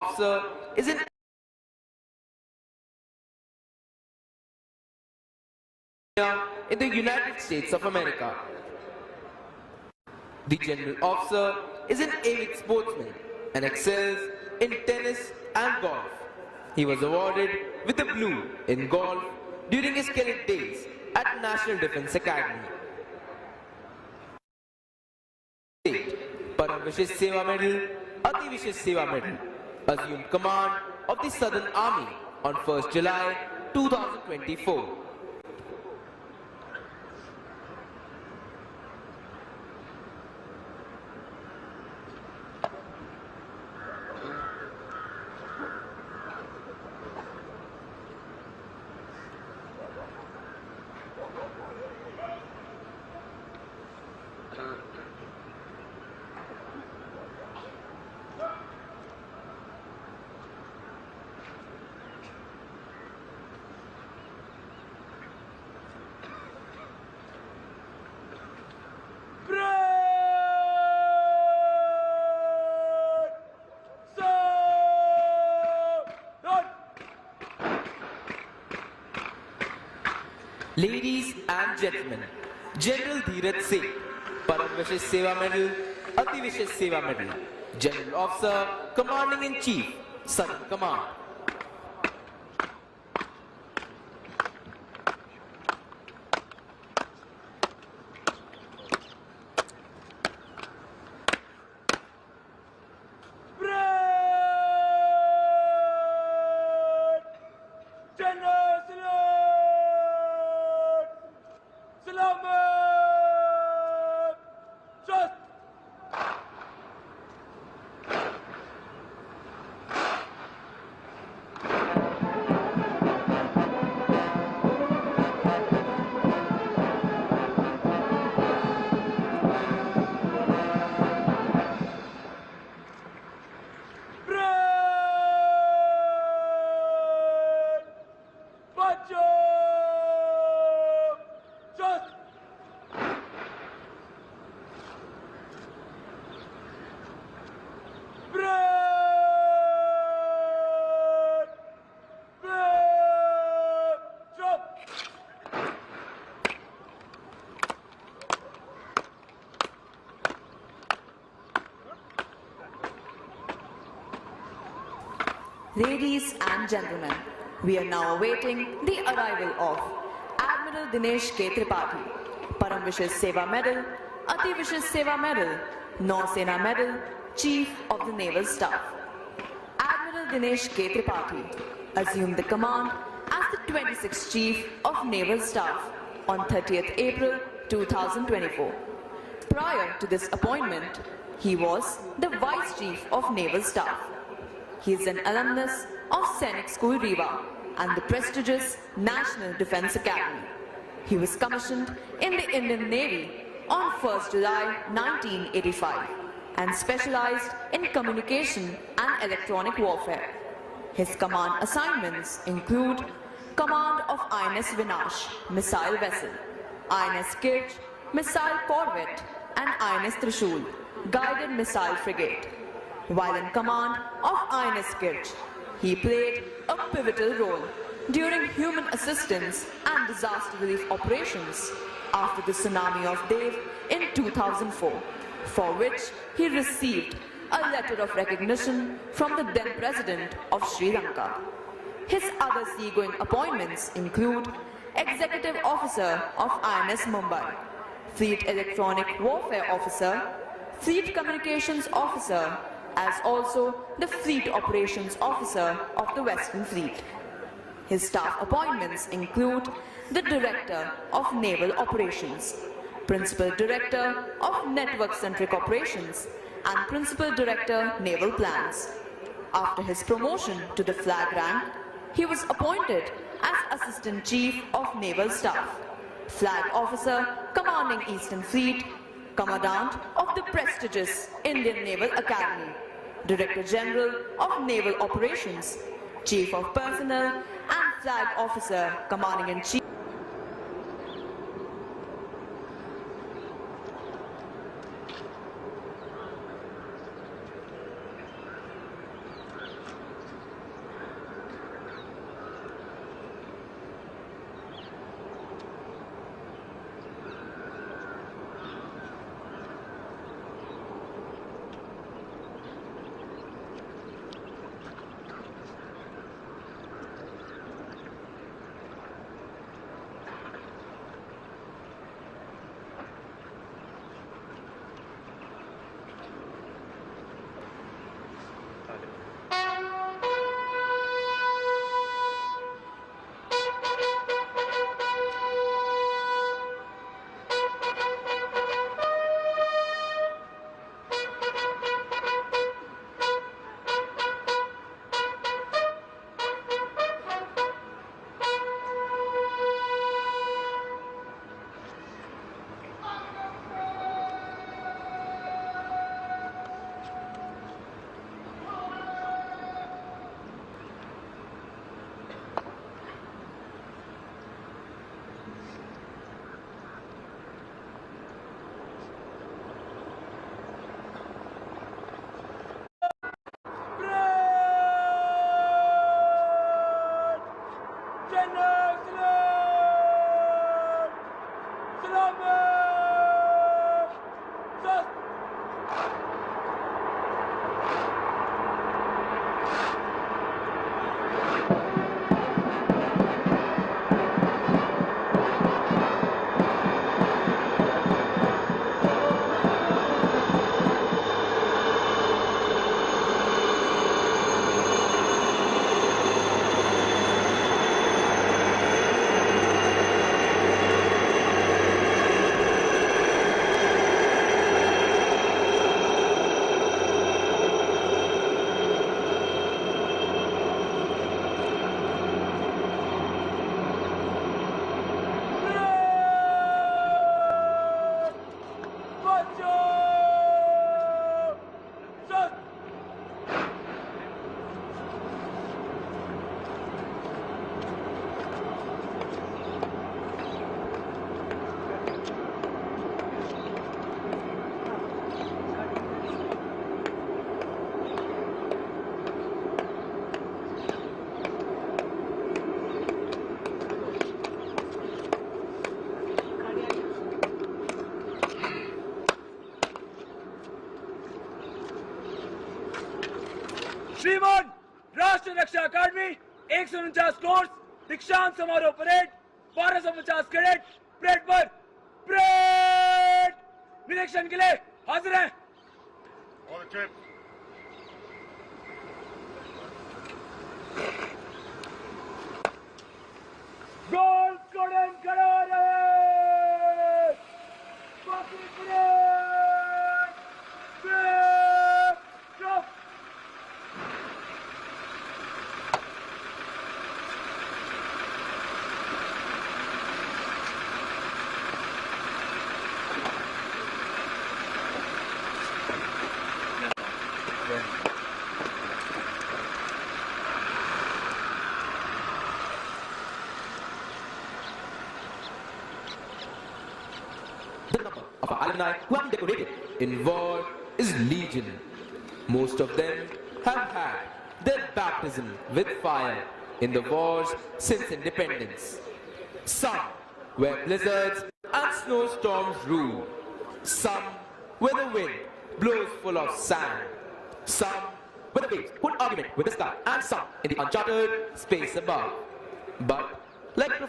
officer is in the United States of America. The general officer is an avid sportsman and excels in tennis and golf. He was awarded with a blue in golf during his cadet days at National Defense Academy. Param Vishesh Seva Medal, Ati Vishesh Seva Medal, assumed command of the Southern Army on 1st July 2024. Ladies and gentlemen, General Dheeraj Singh, Param Vishesh Seva Medal, Ati Vishesh Seva Medal, General Officer, Commanding in Chief, Southern Command. Ladies and gentlemen, we are now awaiting the arrival of Admiral Dinesh K. Tripathi, Param Vishesh Seva Medal, Ati Vishesh Seva Medal, Nausena Medal, Chief of the Naval Staff. Admiral Dinesh K. Tripathi assumed the command as the 26th Chief of Naval Staff on 30th April 2024. Prior to this appointment, he was the Vice Chief of Naval Staff. He is an alumnus of Sainik School Rewa and the prestigious National Defense Academy. He was commissioned in the Indian Navy on 1st July 1985 and specialized in communication and electronic warfare. His command assignments include command of INS Vinash, missile vessel, INS Kirch, missile corvette, and INS Trishul, guided missile frigate. While in command of INS Kirch, he played a pivotal role during human assistance and disaster relief operations after the tsunami of Dev in 2004, for which he received a letter of recognition from the then President of Sri Lanka. His other seagoing appointments include Executive Officer of INS Mumbai, Fleet Electronic Warfare Officer, Fleet Communications Officer, as also the Fleet Operations Officer of the Western Fleet. His staff appointments include the Director of Naval Operations, Principal Director of Network-Centric Operations, and Principal Director Naval Plans. After his promotion to the flag rank, he was appointed as Assistant Chief of Naval Staff, Flag Officer commanding Eastern Fleet, Commandant of the prestigious Indian Naval Academy, Director General of Naval Operations, Chief of Personnel, and Flag Officer commanding in Chief. श्रीमान राष्ट्रीय रक्षा अकादमी 149 course दीक्षांत समारोह parade 1250 cadet parade पर parade निरीक्षण के लिए हाजिर हैं। All the trip. Goal squadron खड़ा रहे। बाकी parade parade stop. The number of our alumni who have been decorated in war is legion. Most of them have had their baptism with fire in the wars since independence. Some where blizzards and snowstorms rule. Some where the wind blows full of sand. Some where the waves put argument with the sky, and some in the uncharted space above. But like